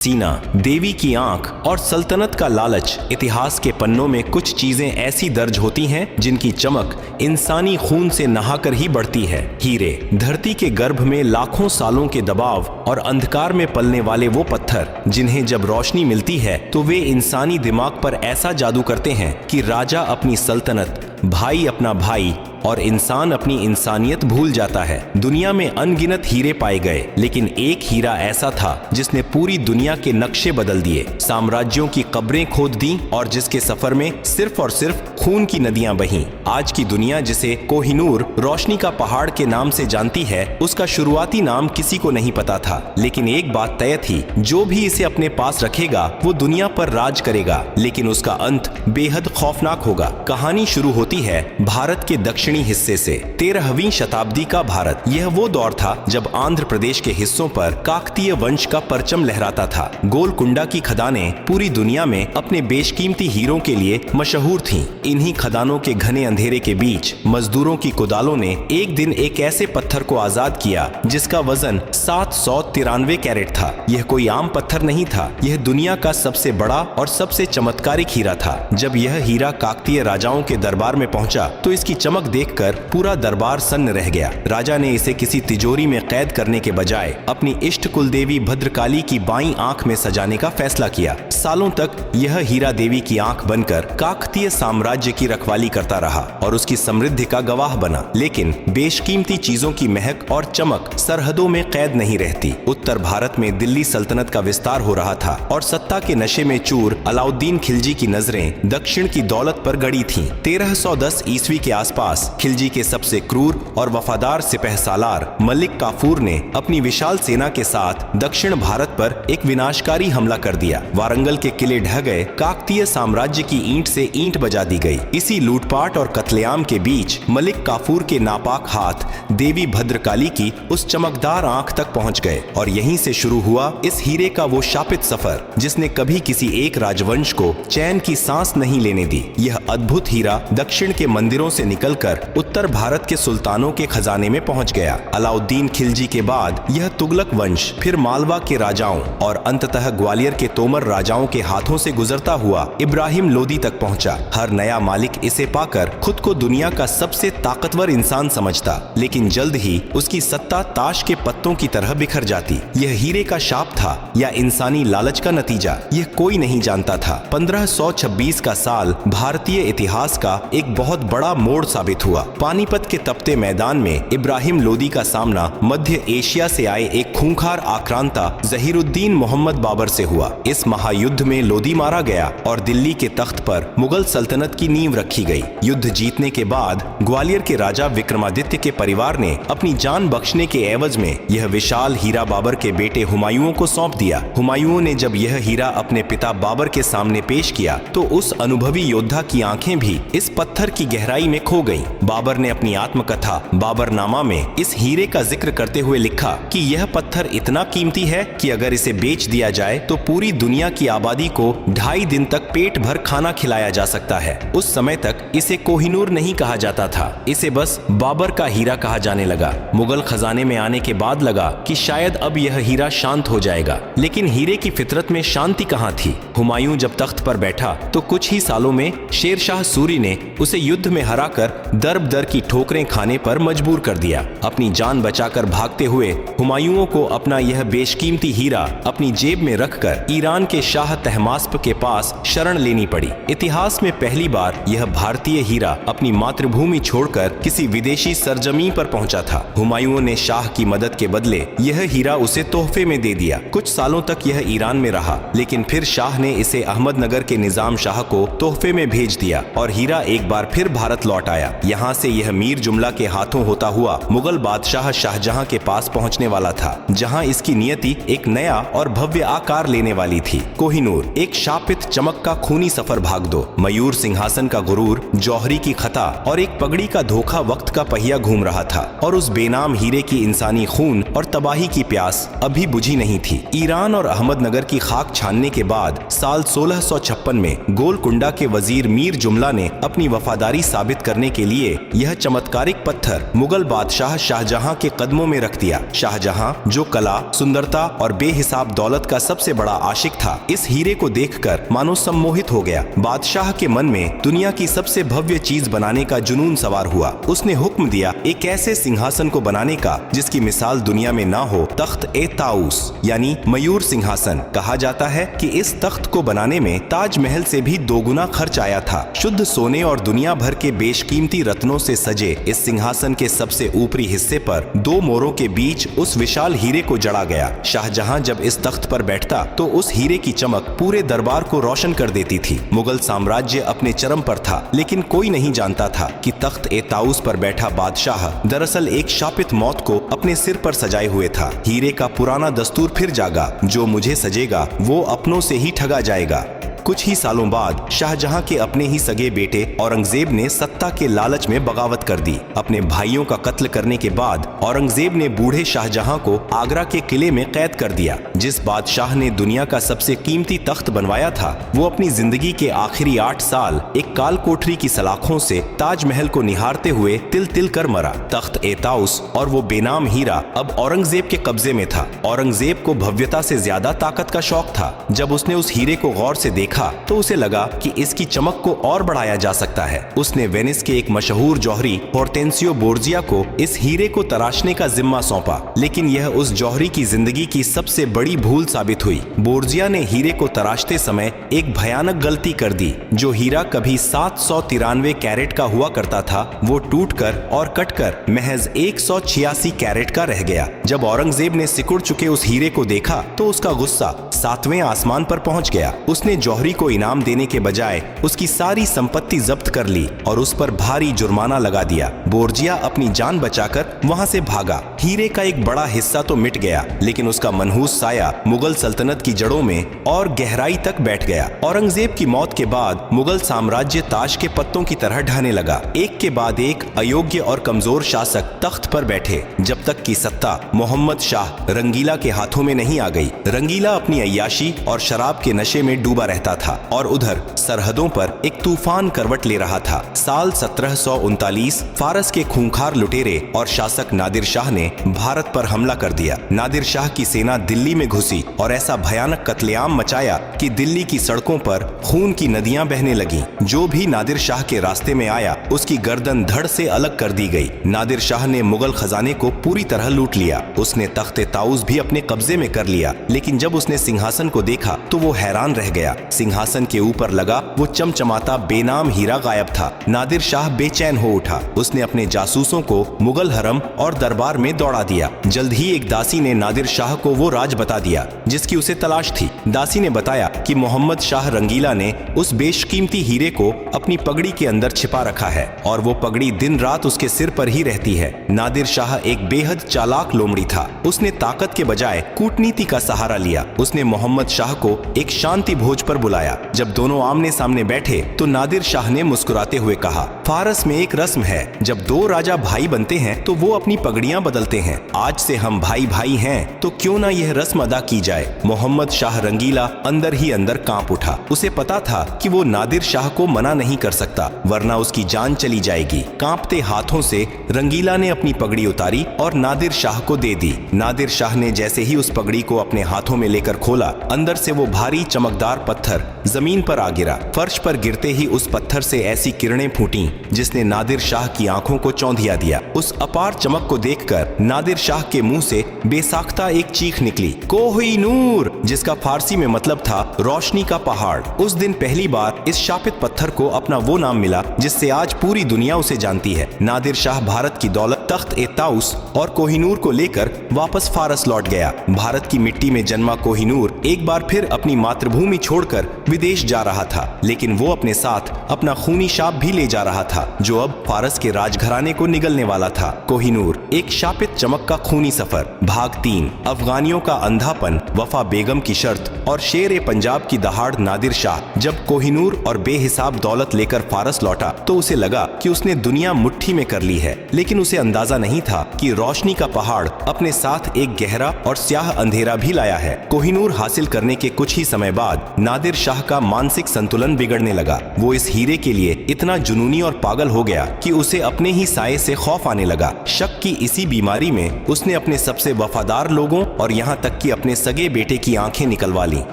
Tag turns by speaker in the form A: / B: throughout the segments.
A: सीना, देवी की आंख और सल्तनत का लालच। इतिहास के पन्नों में कुछ चीजें ऐसी दर्ज होती हैं जिनकी चमक इंसानी खून से नहाकर ही बढ़ती है। हीरे, धरती के गर्भ में लाखों सालों के दबाव और अंधकार में पलने वाले वो पत्थर जिन्हें जब रोशनी मिलती है तो वे इंसानी दिमाग पर ऐसा जादू करते हैं कि राजा अपनी सल्तनत, भाई अपना भाई और इंसान अपनी इंसानियत भूल जाता है। दुनिया में अनगिनत हीरे पाए गए, लेकिन एक हीरा ऐसा था जिसने पूरी दुनिया के नक्शे बदल दिए, साम्राज्यों की कब्रें खोद दी और जिसके सफर में सिर्फ और सिर्फ खून की नदियां बहीं। आज की दुनिया जिसे कोहिनूर, रोशनी का पहाड़ के नाम से जानती है, उसका शुरुआती नाम किसी को नहीं पता था। लेकिन एक बात तय थी, जो भी इसे अपने पास रखेगा वो दुनिया पर राज करेगा, लेकिन उसका अंत बेहद खौफनाक होगा। कहानी शुरू होती है भारत के दक्षिणी हिस्से से। 13वीं शताब्दी का भारत, यह वो दौर था जब आंध्र प्रदेश के हिस्सों पर काकतीय वंश का परचम लहराता था। गोलकुंडा की खदानें पूरी दुनिया में अपने बेशकीमती हीरों के लिए मशहूर थीं। इन्हीं खदानों के घने अंधेरे के बीच मजदूरों की कुदालों ने एक दिन एक ऐसे पत्थर को आजाद किया जिसका वजन 793 कैरेट था। यह कोई आम पत्थर नहीं था, यह दुनिया का सबसे बड़ा और सबसे चमत्कारिक हीरा था। जब यह हीरा काकतीय राजाओं के दरबार में पहुंचा तो इसकी चमक देखकर पूरा दरबार सन्न रह गया। राजा ने इसे किसी तिजोरी में कैद करने के बजाय अपनी इष्ट कुलदेवी भद्रकाली की बाईं आंख में सजाने का फैसला किया। सालों तक यह हीरा देवी की आंख बनकर काकतीय साम्राज्य की रखवाली करता रहा और उसकी समृद्धि का गवाह बना। लेकिन बेशकीमती चीजों की महक और चमक सरहदों में कैद नहीं रहती। उत्तर भारत में दिल्ली सल्तनत का विस्तार हो रहा था और सत्ता के नशे में चूर अलाउद्दीन खिलजी की नजरें दक्षिण की दौलत पर गड़ी थीं। 1310 ईस्वी के आसपास खिलजी के सबसे क्रूर और वफादार सिपह सालार मलिक काफूर ने अपनी विशाल सेना के साथ दक्षिण भारत पर एक विनाशकारी हमला कर दिया। वारंगल के किले ढह गए, काकतीय साम्राज्य की ईंट से ईंट बजा दी गई। इसी लूटपाट और कत्लेआम के बीच मलिक काफूर के नापाक हाथ देवी भद्रकाली की उस चमकदार आंख तक पहुंच गए और यहीं से शुरू हुआ इस हीरे का वो शापित सफर जिसने कभी किसी एक राजवंश को चैन की सांस नहीं लेने दी। यह अद्भुत हीरा दक्षिण के मंदिरों से निकलकर उत्तर भारत के सुल्तानों के खजाने में पहुंच गया। अलाउद्दीन खिलजी के बाद यह तुगलक वंश, फिर मालवा के राजाओं और अंततः ग्वालियर के तोमर राजाओं के हाथों से गुजरता हुआ इब्राहिम लोदी तक पहुंचा। हर नया मालिक इसे पाकर खुद को दुनिया का सबसे ताकतवर इंसान समझता, लेकिन जल्द ही उसकी सत्ता ताश के पत्तों की तरह बिखर जाती। यह हीरे का शाप था या इंसानी लालच का नतीजा, यह कोई नहीं जानता था। 1526 का साल भारतीय इतिहास का एक बहुत बड़ा मोड़ साबित हुआ। पानीपत के तपते मैदान में इब्राहिम लोदी का सामना मध्य एशिया से आए एक खूंखार आक्रांता जहीरुद्दीन मोहम्मद बाबर से हुआ। इस महायुद्ध में लोदी मारा गया और दिल्ली के तख्त पर मुगल सल्तनत की नींव रखी गई। युद्ध जीतने के बाद ग्वालियर के राजा विक्रमादित्य के परिवार ने अपनी जान बख्शने के एवज में यह विशाल हीरा बाबर के बेटे हुमायूं को सौंप दिया। हुमायूं ने जब यह हीरा अपने पिता बाबर के सामने पेश किया तो उस अनुभवी योद्धा की आंखें भी इस पत्थर की गहराई में खो गईं। बाबर ने अपनी आत्मकथा बाबरनामा में इस हीरे का जिक्र करते हुए लिखा कि यह पत्थर इतना कीमती है कि अगर इसे बेच दिया जाए तो पूरी दुनिया की आबादी को 2.5 दिन तक पेट भर खाना खिलाया जा सकता है। उस समय तक इसे कोहिनूर नहीं कहा जाता था, इसे बस बाबर का हीरा कहा जाने लगा। मुगल खजाने में आने के बाद लगा कि शायद अब यह हीरा शांत हो जाएगा, लेकिन हीरे की फितरत में शांति कहाँ थी। हुमायूं जब तख्त पर बैठा तो कुछ ही सालों में शेरशाह सूरी ने उसे युद्ध में हराकर दर दर की ठोकरें खाने पर मजबूर कर दिया। अपनी जान बचाकर भागते हुए हुमायूं को अपना यह बेशकीमती हीरा अपनी जेब में रखकर ईरान के शाह तहमास्प के पास शरण लेनी पड़ी। इतिहास में पहली बार यह भारतीय हीरा अपनी मातृभूमि छोड़कर किसी विदेशी सरजमी पर पहुंचा था। हुमायूं ने शाह की मदद के बदले यह हीरा उसे तोहफे में दे दिया। कुछ सालों तक यह ईरान में रहा, लेकिन फिर शाह ने इसे अहमदनगर के निजाम शाह को तोहफे में भेज दिया और हीरा एक बार फिर भारत लौट आया। यहाँ से यह मीर जुमला के हाथों होता हुआ मुगल बादशाह शाहजहां के पास पहुंचने वाला था, जहां इसकी नियति एक नया और भव्य आकार लेने वाली थी। कोहिनूर, एक शापित चमक का खूनी सफर भाग दो। मयूर सिंहासन का गुरूर, जौहरी की खता और एक पगड़ी का धोखा वक्त का पहिया घूम रहा था और उस बेनाम हीरे की इंसानी खून और तबाही की प्यास अभी बुझी नहीं थी। ईरान और अहमदनगर की खाक छानने के बाद साल 1656 में गोलकुंडा के वजीर मीर जुमला ने अपनी वफादारी साबित करने के लिए लिए यह चमत्कारिक पत्थर मुगल बादशाह शाहजहां के कदमों में रख दिया। शाहजहां, जो कला, सुंदरता और बेहिसाब दौलत का सबसे बड़ा आशिक था, इस हीरे को देखकर मानो सम्मोहित हो गया। बादशाह के मन में दुनिया की सबसे भव्य चीज बनाने का जुनून सवार हुआ। उसने हुक्म दिया एक ऐसे सिंहासन को बनाने का जिसकी मिसाल दुनिया में ना हो। तख्त-ए-ताऊस यानी मयूर सिंहासन। कहा जाता है कि इस तख्त को बनाने में ताजमहल से भी दोगुना खर्च आया था। शुद्ध सोने और दुनिया भर के बेशकीमती रत्नों से सजे इस सिंहासन के सबसे ऊपरी हिस्से पर 2 मोरों के बीच उस विशाल हीरे को जड़ा गया। शाहजहां जब इस तख्त पर बैठता तो उस हीरे की चमक पूरे दरबार को रोशन कर देती थी। मुगल साम्राज्य अपने चरम पर था, लेकिन कोई नहीं जानता था कि तख्त-ए-ताऊस पर बैठा बादशाह दरअसल एक शापित मौत को अपने सिर पर सजाए हुए था। हीरे का पुराना दस्तूर फिर जागा, जो मुझे सजेगा वो अपनों से ही ठगा जाएगा। कुछ ही सालों बाद शाहजहां के अपने ही सगे बेटे औरंगजेब ने सत्ता के लालच में बगावत कर दी। अपने भाइयों का कत्ल करने के बाद औरंगजेब ने बूढ़े शाहजहां को आगरा के किले में कैद कर दिया। जिस बादशाह ने दुनिया का सबसे कीमती तख्त बनवाया था, वो अपनी जिंदगी के आखिरी 8 साल एक काल कोठरी की सलाखों से ताजमहल को निहारते हुए तिल तिल कर मरा। तख्त-ए-ताऊस और वो बेनाम हीरा अब औरंगजेब के कब्जे में था। औरंगजेब को भव्यता से ज्यादा ताकत का शौक था। जब उसने उस हीरे को गौर से देखा तो उसे लगा कि इसकी चमक को और बढ़ाया जा सकता है। उसने वेनिस के एक मशहूर जौहरी होर्टेंसियो बोर्जिया को इस हीरे को तराशने का जिम्मा सौंपा, लेकिन यह उस जौहरी की जिंदगी की सबसे बड़ी भूल साबित हुई। बोर्जिया ने हीरे को तराशते समय एक भयानक गलती कर दी। जो हीरा कभी 793 कैरेट का हुआ करता था, वो टूटकर और कटकर महज 186 कैरेट का रह गया। जब औरंगजेब ने सिकुड़ चुके उस हीरे को देखा तो उसका गुस्सा 7वें आसमान पर पहुंच गया। उसने जौहरी को इनाम देने के बजाय उसकी सारी संपत्ति जब्त कर ली और उस पर भारी जुर्माना लगा दिया। बोर्जिया अपनी जान बचाकर वहां से भागा। हीरे का एक बड़ा हिस्सा तो मिट गया, लेकिन उसका मनहूस साया मुगल सल्तनत की जड़ों में और गहराई तक बैठ गया। औरंगजेब की मौत के बाद मुगल साम्राज्य ताश के पत्तों की तरह ढहने लगा। एक के बाद एक अयोग्य और कमजोर शासक तख्त पर बैठे, जब तक की सत्ता मोहम्मद शाह रंगीला के हाथों में नहीं आ गई। रंगीला अपनी अय्याशी और शराब के नशे में डूबा रहता था और उधर सरहदों पर एक तूफान करवट ले रहा था। साल 1739 फारस के खूंखार लुटेरे और शासक नादिर शाह ने भारत पर हमला कर दिया। नादिर शाह की सेना दिल्ली में घुसी और ऐसा भयानक कत्लेआम मचाया कि दिल्ली की सड़कों पर खून की नदियां बहने लगी। जो भी नादिर शाह के रास्ते में आया उसकी गर्दन धड़ से अलग कर दी गई। नादिर शाह ने मुगल खजाने को पूरी तरह लूट लिया। उसने तख्त-ए-ताऊस भी अपने कब्जे में कर लिया, लेकिन जब उसने सिंहासन को देखा तो वो हैरान रह गया। सिंहासन के ऊपर लगा वो चमचमाता बेनाम हीरा गायब था। नादिर शाह बेचैन हो उठा। उसने अपने जासूसों को मुगल हरम और दरबार में दौड़ा दिया। जल्द ही एक दासी ने नादिर शाह को वो राज बता दिया जिसकी उसे तलाश थी। दासी ने बताया कि मोहम्मद शाह रंगीला ने उस बेशकीमती हीरे को अपनी पगड़ी के अंदर छिपा रखा है और वो पगड़ी दिन रात उसके सिर पर ही रहती है। नादिर शाह एक बेहद चालाक लोमड़ी था। उसने ताकत के बजाय कूटनीति का सहारा लिया। उसने मोहम्मद शाह को एक शांति भोज पर बुलाया। जब दोनों आमने सामने बैठे तो नादिर शाह ने मुस्कुराते हुए कहा, फारस में एक रस्म है, जब 2 राजा भाई बनते हैं तो वो अपनी पगड़ियां बदलते हैं। आज से हम भाई भाई हैं, तो क्यों ना यह रस्म अदा की जाए। मोहम्मद शाह रंगीला अंदर ही अंदर कांप उठा। उसे पता था कि वो नादिर शाह को मना नहीं कर सकता, वरना उसकी जान चली जाएगी। कांपते हाथों से रंगीला ने अपनी पगड़ी उतारी और नादिर शाह को दे दी। नादिर शाह ने जैसे ही उस पगड़ी को अपने हाथों में लेकर खोला, अंदर से वो भारी चमकदार पत्थर जमीन पर आ गिरा। फर्श पर गिरते ही उस पत्थर से ऐसी किरणें फूटीं जिसने नादिर शाह की आंखों को चौंधिया दिया। उस अपार चमक को देखकर नादिर शाह के मुंह से बेसाख्ता एक चीख निकली, कोहिनूर, जिसका फारसी में मतलब था रोशनी का पहाड़। उस दिन पहली बार इस शापित पत्थर को अपना वो नाम मिला जिससे आज पूरी दुनिया उसे जानती है। नादिर शाह भारत की दौलत, तख्त-ए-ताऊस और कोहिनूर को लेकर वापस फारस लौट गया। भारत की मिट्टी में जन्मा कोहिनूर एक बार फिर अपनी मातृभूमि छोड़कर विदेश जा रहा था, लेकिन वो अपने साथ अपना खूनी शाप भी ले जा रहा था जो अब फारस के राजघराने को निगलने वाला था। कोहिनूर, एक शापित चमक का खूनी सफर, भाग 3। अफगानियों का अंधापन, वफा बेगम बेगम की शर्त और शेर ए पंजाब की दहाड़ नादिर शाह जब कोहिनूर और बेहिसाब दौलत लेकर फारस लौटा तो उसे लगा कि उसने दुनिया मुट्ठी में कर ली है, लेकिन उसे अंदाजा नहीं था कि रोशनी का पहाड़ अपने साथ एक गहरा और स्याह अंधेरा भी लाया है। कोहिनूर हासिल करने के कुछ ही समय बाद नादिर शाह का मानसिक संतुलन बिगड़ने लगा। वो इस हीरे के लिए इतना जुनूनी और पागल हो गया कि उसे अपने ही साये से खौफ आने लगा। शक की इसी बीमारी में उसने अपने सबसे वफादार लोगों और यहाँ तक कि अपने सगे बेटे की आंखें निकलवा ली।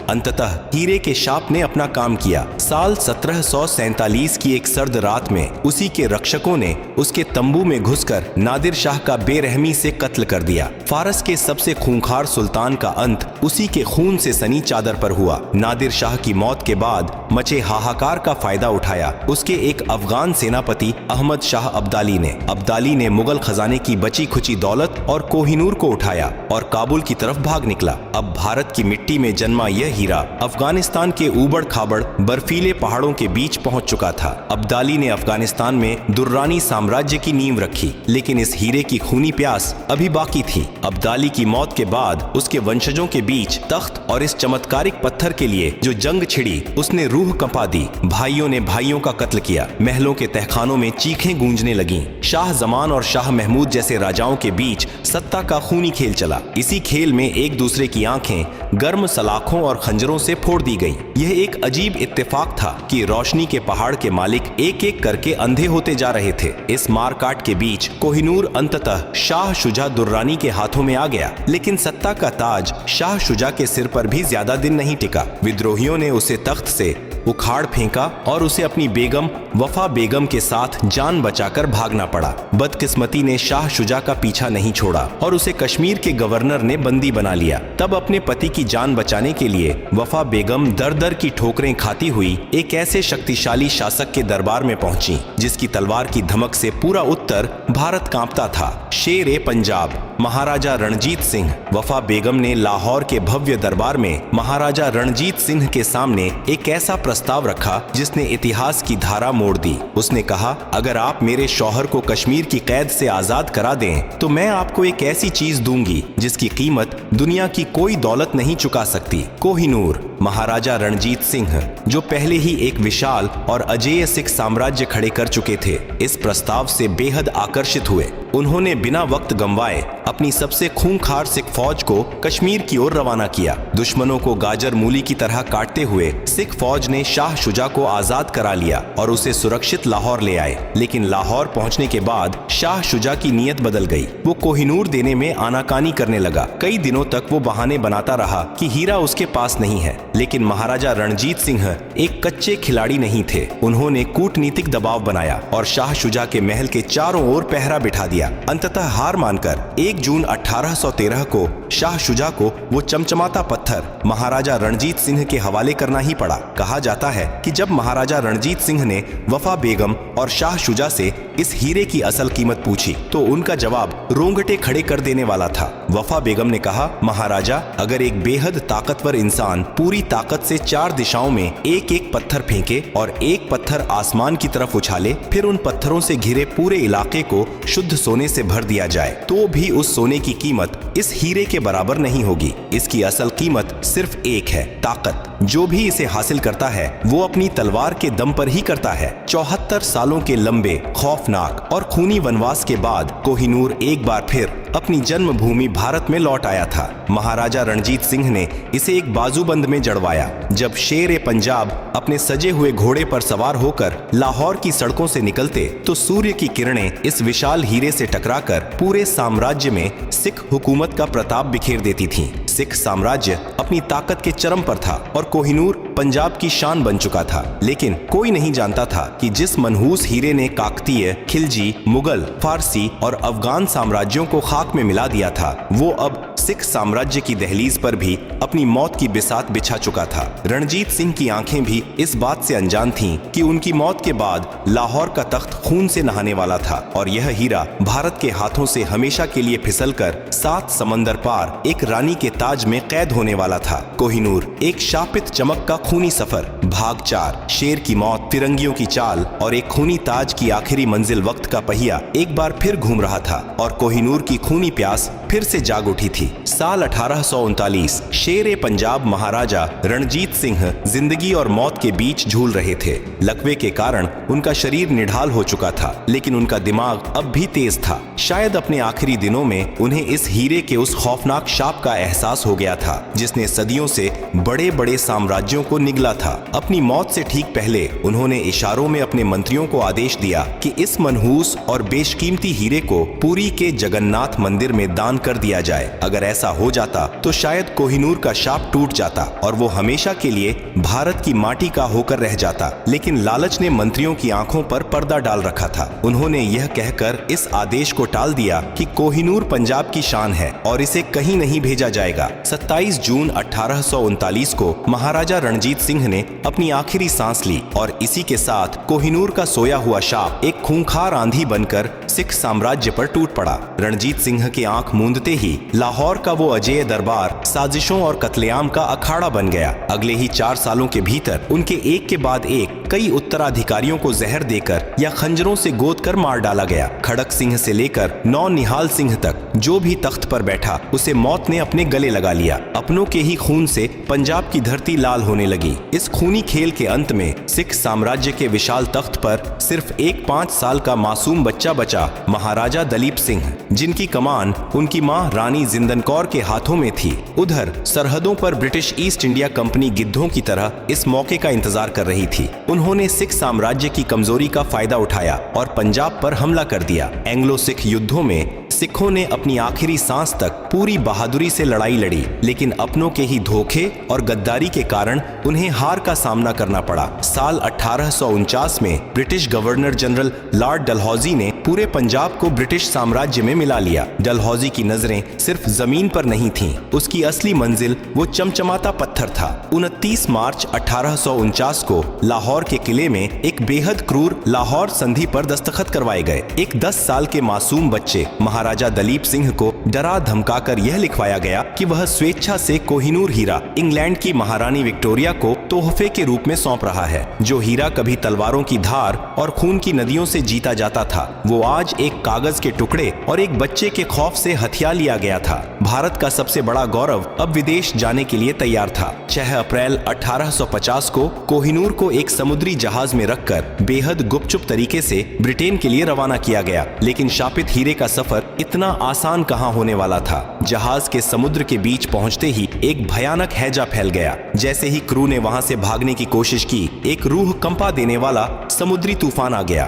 A: अंततः हीरे के शाप ने अपना काम किया। साल 1747 की एक सर्द रात में उसी के रक्षकों ने उसके तंबू में घुसकर नादिर शाह का बेरहमी से कत्ल कर दिया। फारस के सबसे खूंखार सुल्तान का अंत उसी के खून से सनी चादर पर हुआ। नादिर शाह की मौत के बाद मचे हाहाकार का फायदा उठाया उसके एक अफगान सेनापति अहमद शाह अब्दाली ने मुगल खजाने की बची खुची दौलत और कोहिनूर को उठाया और काबुल की तरफ भाग निकला। अब भारत की मिट्टी में जन्मा यह हीरा अफगानिस्तान के ऊबड़ खाबड़ बर्फीले पहाड़ों के बीच पहुंच चुका था। अब्दाली ने अफगानिस्तान में दुर्रानी साम्राज्य की नींव रखी, लेकिन इस हीरे की खूनी प्यास अभी बाकी थी। अब्दाली की मौत के बाद उसके वंशजों के बीच तख्त और इस चमत्कारिक पत्थर के लिए जो जंग छिड़ी उसने रूह कंपा दी। भाइयों ने भाइयों का कत्ल किया। महलों के तहखानों में चीखें गूंजने लगीं। शाह जमान और शाह महमूद जैसे राजाओं के बीच सत्ता का खूनी खेल चला। इसी खेल में एक दूसरे की आंखें गर्म सलाखों और खंजरों से फोड़ दी गईं। यह एक अजीब इत्तेफाक था कि रोशनी के पहाड़ के मालिक एक एक करके अंधे होते जा रहे थे। इस मारकाट के बीच कोहिनूर अंततः शाह शुजा दुर्रानी के हाथों में आ गया, लेकिन सत्ता का ताज शाह शुजा के सिर पर भी ज्यादा दिन नहीं टिका। विद्रोहियों ने उसे तख्त से उखाड़ फेंका और उसे अपनी बेगम वफा बेगम के साथ जान बचाकर भागना पड़ा। बदकिस्मती ने शाह शुजा का पीछा नहीं छोड़ा और उसे कश्मीर के गवर्नर ने बंदी बना लिया। तब अपने पति की जान बचाने के लिए वफा बेगम दर दर की ठोकरें खाती हुई एक ऐसे शक्तिशाली शासक के दरबार में पहुंची जिसकी तलवार की धमक से पूरा उत्तर भारत कांपता था। शेर ए पंजाब महाराजा रणजीत सिंह। वफा बेगम ने लाहौर के भव्य दरबार में महाराजा रणजीत सिंह के सामने एक ऐसा प्रस्ताव रखा जिसने इतिहास की धारा मोड़ दी। उसने कहा, अगर आप मेरे शौहर को कश्मीर की कैद से आजाद करा दें तो मैं आपको एक ऐसी चीज दूंगी जिसकी कीमत दुनिया की कोई दौलत नहीं चुका सकती। कोहिनूर। महाराजा रणजीत सिंह जो पहले ही एक विशाल और अजेय सिख साम्राज्य खड़े कर चुके थे, इस प्रस्ताव से बेहद आकर्षित हुए। उन्होंने बिना वक्त गंवाए अपनी सबसे खूंखार सिख फौज को कश्मीर की ओर रवाना किया। दुश्मनों को गाजर मूली की तरह काटते हुए सिख फौज ने शाह शुजा को आजाद करा लिया और उसे सुरक्षित लाहौर ले आए। लेकिन लाहौर पहुंचने के बाद शाह शुजा की नीयत बदल गई। वो कोहिनूर देने में आनाकानी करने लगा। कई दिनों तक वो बहाने बनाता रहा कि हीरा उसके पास नहीं है, लेकिन महाराजा रणजीत सिंह एक कच्चे खिलाड़ी नहीं थे। उन्होंने कूटनीतिक दबाव बनाया और शाह शुजा के महल के चारों ओर पहरा बिठा दिया। अंततः हार मानकर 1 जून 1813 को शाह शुजा को वो चमचमाता पत्थर महाराजा रणजीत सिंह के हवाले करना ही पड़ा। कहा जाता है कि जब महाराजा रणजीत सिंह ने वफा बेगम और शाह शुजा से इस हीरे की असल कीमत पूछी तो उनका जवाब रोंगटे खड़े कर देने वाला था। वफा बेगम ने कहा, महाराजा, अगर एक बेहद ताकतवर इंसान पूरी ताकत से 4 दिशाओं में एक एक पत्थर फेंके और एक पत्थर आसमान की तरफ उछाले, फिर उन पत्थरों से घिरे पूरे इलाके को शुद्ध सोने से भर दिया जाए, तो भी उस सोने की कीमत इस हीरे के बराबर नहीं होगी। इसकी असल कीमत सिर्फ एक है, ताकत। जो भी इसे हासिल करता है वो अपनी तलवार के दम पर ही करता है। 74 सालों के लंबे, खौफनाक और खूनी वनवास के बाद कोहिनूर एक बार फिर अपनी जन्मभूमि भारत में लौट आया था। महाराजा रणजीत सिंह ने इसे एक बाजूबंद में जड़वाया। जब शेर ए पंजाब अपने सजे हुए घोड़े पर सवार होकर लाहौर की सड़कों से निकलते तो सूर्य की किरणें इस विशाल हीरे से टकराकर पूरे साम्राज्य में सिख हुकूमत का प्रताप बिखेर देती थीं। सिख साम्राज्य अपनी ताकत के चरम पर था और कोहिनूर पंजाब की शान बन चुका था। लेकिन कोई नहीं जानता था कि जिस मनहूस हीरे ने काकतीय, खिलजी, मुगल, फारसी और अफगान साम्राज्यों को खाक में मिला दिया था, वो अब सिख साम्राज्य की दहलीज पर भी अपनी मौत की बिसात बिछा चुका था। रणजीत सिंह की आंखें भी इस बात से अनजान थीं कि उनकी मौत के बाद लाहौर का तख्त खून से नहाने वाला था और यह हीरा भारत के हाथों से हमेशा के लिए फिसलकर 7 समंदर पार एक रानी के ताज में कैद होने वाला था। कोहिनूर, एक शापित चमक का खूनी सफर। भाग 4, शेर की मौत, फिरंगियों की चाल और एक खूनी ताज की आखिरी मंजिल वक्त का पहिया एक बार फिर घूम रहा था और कोहिनूर की खूनी प्यास फिर से जाग उठी थी। साल 1839 शेर ए पंजाब महाराजा रणजीत सिंह जिंदगी और मौत के बीच झूल रहे थे। लकवे के कारण उनका शरीर निढाल हो चुका था, लेकिन उनका दिमाग अब भी तेज था। शायद अपने आखिरी दिनों में उन्हें इस हीरे के उस खौफनाक शाप का एहसास हो गया था जिसने सदियों से बड़े बड़े साम्राज्यों को निगला था। अपनी मौत से ठीक पहले उन्होंने इशारों में अपने मंत्रियों को आदेश दिया कि इस मनहूस और बेशकीमती हीरे को पुरी के जगन्नाथ मंदिर में दान कर दिया जाए। अगर ऐसा हो जाता तो शायद कोहिनूर का शाप टूट जाता और वो हमेशा के लिए भारत की माटी का होकर रह जाता। लेकिन लालच ने मंत्रियों की आंखों पर पर्दा डाल रखा था। उन्होंने यह कहकर इस आदेश को टाल दिया कि कोहिनूर पंजाब की शान है और इसे कहीं नहीं भेजा जाएगा। 27 जून 1839 को महाराजा रणजीत सिंह ने अपनी आखिरी सांस ली और इसी के साथ कोहिनूर का सोया हुआ शाप एक खूंखार आंधी बनकर सिख साम्राज्य पर टूट पड़ा। रणजीत सिंह की आंख मूंदते ही लाहौर का वो अजेय दरबार साजिशों और कत्लेआम का अखाड़ा बन गया। अगले ही 4 सालों के भीतर उनके एक के बाद एक कई उत्तराधिकारियों को जहर देकर या खंजरों से गोद कर मार डाला गया। खड़क सिंह से लेकर नौनिहाल सिंह तक जो भी तख्त पर बैठा उसे मौत ने अपने गले लगा लिया। अपनों के ही खून से पंजाब की धरती लाल होने लगी। इस खूनी खेल के अंत में सिख साम्राज्य के विशाल तख्त पर सिर्फ एक 5 साल का मासूम बच्चा बचा, महाराजा दलीप सिंह, जिनकी कमान उनकी मां रानी जिंदन कौर के हाथों में थी। उधर सरहदों पर ब्रिटिश ईस्ट इंडिया कंपनी गिद्धों की तरह इस मौके का इंतजार कर रही थी। उन्होंने सिख साम्राज्य की कमजोरी का फायदा उठाया और पंजाब पर हमला कर दिया। एंग्लो सिख युद्धों में सिखों ने अपनी आखिरी सांस तक पूरी बहादुरी से लड़ाई लड़ी, लेकिन अपनों के ही धोखे और गद्दारी के कारण उन्हें हार का सामना करना पड़ा। साल 1849 में British governor general Lord Dalhousie ने पूरे पंजाब को ब्रिटिश साम्राज्य में मिला लिया। डलहौजी की नजरें सिर्फ जमीन पर नहीं थीं, उसकी असली मंजिल वो चमचमाता पत्थर था। 29 मार्च 1849 को लाहौर के किले में एक बेहद क्रूर लाहौर संधि पर दस्तखत करवाए गए। एक 10 साल के मासूम बच्चे महाराजा दलीप सिंह को डरा धमकाकर यह लिखवाया गया कि वह स्वेच्छा से कोहिनूर हीरा इंग्लैंड की महारानी विक्टोरिया को तोहफे के रूप में सौंप रहा है। जो हीरा कभी तलवारों की धार और खून की नदियों से जीता जाता था, वो आज एक कागज के टुकड़े और एक बच्चे के खौफ से हथिया लिया गया था। भारत का सबसे बड़ा गौरव अब विदेश जाने के लिए तैयार था। 6 अप्रैल 1850 को कोहिनूर को एक समुद्री जहाज में रखकर बेहद गुपचुप तरीके से ब्रिटेन के लिए रवाना किया गया। लेकिन शापित हीरे का सफर इतना आसान कहां होने वाला था। जहाज के समुद्र के बीच पहुंचते ही एक भयानक हैजा फैल गया। जैसे ही क्रू ने वहां से भागने की कोशिश की, एक रूह कंपा देने वाला समुद्री तूफान आ गया।